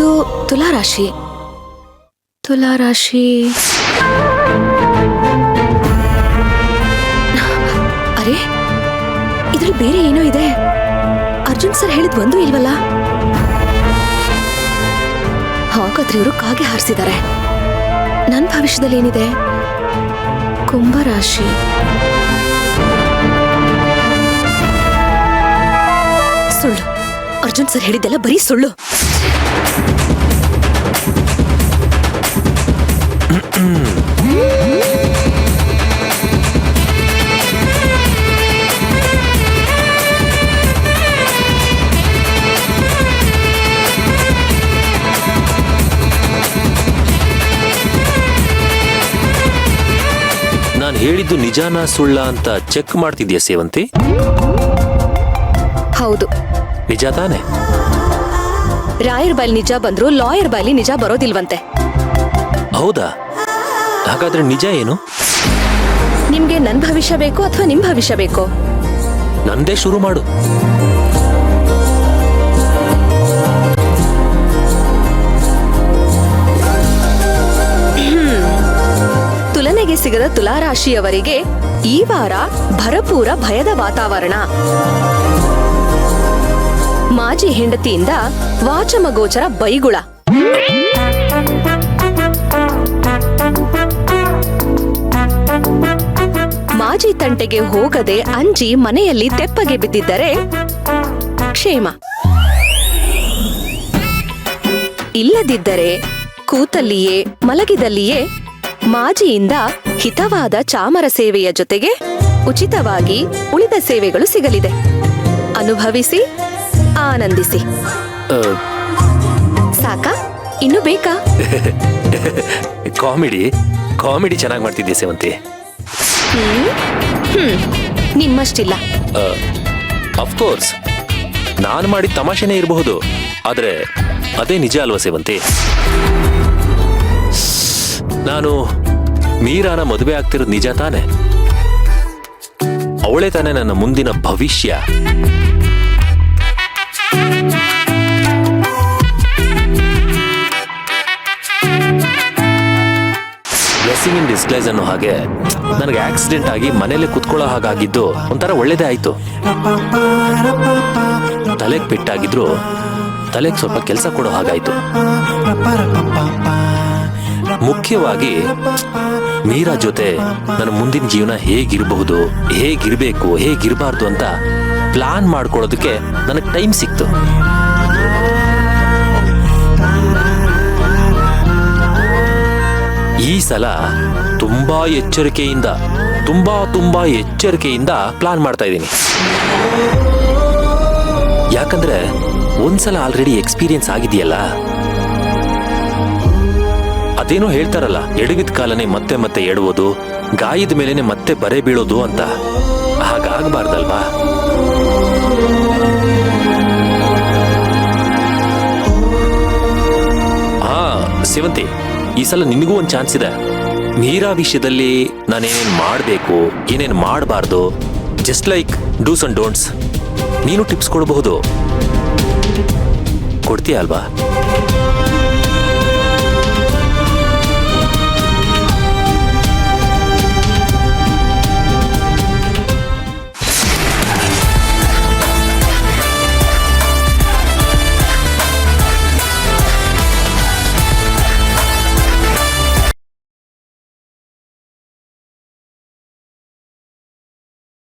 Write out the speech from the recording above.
ಇದು ತುಲಾರಾಶಿ. ತುಲಾರಾಶಿ. ಅರೆ, ಇದ್ರಲ್ಲಿ ಬೇರೆ ಏನೋ ಇದೆ. ಅರ್ಜುನ್ ಸರ್ ಹೇಳಿದ್ ಒಂದು ಇಲ್ವಲ್ಲ? ಹಾಗಾದ್ರೆ ಇವರು ಕಾಗೆ ಹಾರಿಸಿದ್ದಾರೆ. ನನ್ನ ಭವಿಷ್ಯದಲ್ಲಿ ಏನಿದೆ? ಕುಂಭರಾಶಿ. ಸುಳ್ಳು. ಅರ್ಜುನ್ ಸರ್ ಹೇಳಿದ್ದೆಲ್ಲ ಬರೀ ಸುಳ್ಳು. ನಾನು ಹೇಳಿದ್ದು ನಿಜಾನ ಸುಳ್ಳ ಅಂತ ಚೆಕ್ ಮಾಡ್ತಿದ್ಯಾ ಸೇವಂತಿ? ಹೌದು, ನಿಜ ತಾನೆ? ರಾಯರ್ ಬಾಯಲ್ಲಿ ನಿಜ ಬಂದ್ರು ಲಾಯರ್ ಬಾಯಲ್ಲಿ ನಿಜ ಬರೋದಿಲ್ವಂತೆ. ಹೌದಾ? ಹಾಗಾದ್ರೆ ನಿಜ ಏನು? ನಿಮ್ಗೆ ನನ್ ಭವಿಷ್ಯ ಬೇಕು ಅಥವಾ ನಿಮ್ ಭವಿಷ್ಯ ಬೇಕು? ನಂದೇ ಶುರು ಮಾಡು. ತುಲನೆಗೆ ಸಿಗದ ತುಲಾರಾಶಿಯವರಿಗೆ ಈ ವಾರ ಭರಪೂರ ಭಯದ ವಾತಾವರಣ. ಮಾಜಿ ಹೆಂಡತಿಯಿಂದ ವಾಚಮಗೋಚರ ಬೈಗುಳ. ಮಾಜಿ ತಂಟೆಗೆ ಹೋಗದೆ ಅಂಜಿ ಮನೆಯಲ್ಲಿ ತೆಪ್ಪಗೆ ಬಿದ್ದಿದ್ದರೆ ಕ್ಷೇಮ. ಇಲ್ಲದಿದ್ದರೆ ಕೂತಲ್ಲಿಯೇ ಮಲಗಿದಲ್ಲಿಯೇ ಮಾಜಿಯಿಂದ ಹಿತವಾದ ಚಾಮರ ಸೇವೆಯ ಜೊತೆಗೆ ಉಚಿತವಾಗಿ ಉಳಿದ ಸೇವೆಗಳು ಸಿಗಲಿದೆ. ಅನುಭವಿಸಿ, ಆನಂದಿಸಿ. ಸಾಕಾ? ಇನ್ನು ಬೇಕಾ? ಕಾಮಿಡಿ ಚೆನ್ನಾಗಿ ಮಾಡ್ತಿದ್ದೆ ಸೇವಂತಿ. ನಿಮ್ಮಷ್ಟಿಲ್ಲ. ಅಫ್ಕೋರ್ಸ್ ನಾನು ಮಾಡಿದ ತಮಾಷೆನೇ ಇರಬಹುದು, ಆದ್ರೆ ಅದೇ ನಿಜ ಅಲ್ವಾ ಸೇವಂತಿ? ನಾನು ಮೀರಾನ ಮದುವೆ ಆಗ್ತಿರೋದು ನಿಜ ತಾನೆ? ಅವಳೇ ತಾನೆ ನನ್ನ ಮುಂದಿನ ಭವಿಷ್ಯ. ಬ್ಲೆಸ್ಸಿಂಗ್ ಇನ್ ಡಿಸ್ಗೈಸ್ ಅನ್ನೋ ಹಾಗೆ ನನಗೆ ಆಕ್ಸಿಡೆಂಟ್ ಆಗಿ ಮನೇಲೆ ಕುತ್ಕೊಳ್ಳೋ ಹಾಗಾಗಿದ್ದು ಒಂಥರ ಒಳ್ಳೇದೇ ಆಯ್ತು. ತಲೆಗೆ ಪೆಟ್ಟಾಗಿದ್ರು ತಲೆಗೆ ಸ್ವಲ್ಪ ಕೆಲಸ ಕೊಡೋ ಹಾಗಾಯ್ತು. ಮುಖ್ಯವಾಗಿ ಮೀರಾ ಜೊತೆ ನನ್ನ ಮುಂದಿನ ಜೀವನ ಹೇಗಿರಬಹುದು, ಹೇಗಿರ್ಬೇಕು, ಹೇಗಿರಬಾರ್ದು ಅಂತ ಪ್ಲಾನ್ ಮಾಡ್ಕೊಳ್ಳೋದಕ್ಕೆ ನನಗೆ ಟೈಮ್ ಸಿಕ್ತು. ಈ ಸಲ ತುಂಬಾ ಎಚ್ಚರಿಕೆಯಿಂದ ಪ್ಲಾನ್ ಮಾಡ್ತಾ ಇದ್ದೀನಿ. ಯಾಕಂದ್ರೆ ಒಂದ್ಸಲ ಆಲ್ರೆಡಿ ಎಕ್ಸ್ಪೀರಿಯನ್ಸ್ ಆಗಿದೆಯಲ್ಲ. ಅದೇನೋ ಹೇಳ್ತಾರಲ್ಲ, ಎಡಗಿದ ಕಾಲನೇ ಮತ್ತೆ ಮತ್ತೆ ಎಡುವುದು, ಗಾಯದ ಮೇಲೇನೆ ಮತ್ತೆ ಬರೆ ಬೀಳೋದು ಅಂತ. ಹಾಗಾಗಬಾರ್ದಲ್ವಾ? ಸೇವಂತಿ, ಈ ಸಲ ನಿನಗೂ ಒಂದು ಚಾನ್ಸ್ ಇದೆ. ಮೀರಾ ವಿಷಯದಲ್ಲಿ ನಾನೇನೇನು ಮಾಡಬೇಕು, ಏನೇನು ಮಾಡಬಾರ್ದು, just like dos and don'ts ನೀನು ಟಿಪ್ಸ್ ಕೊಡಬಹುದು. ಕೊಡ್ತೀಯ ಅಲ್ವಾ?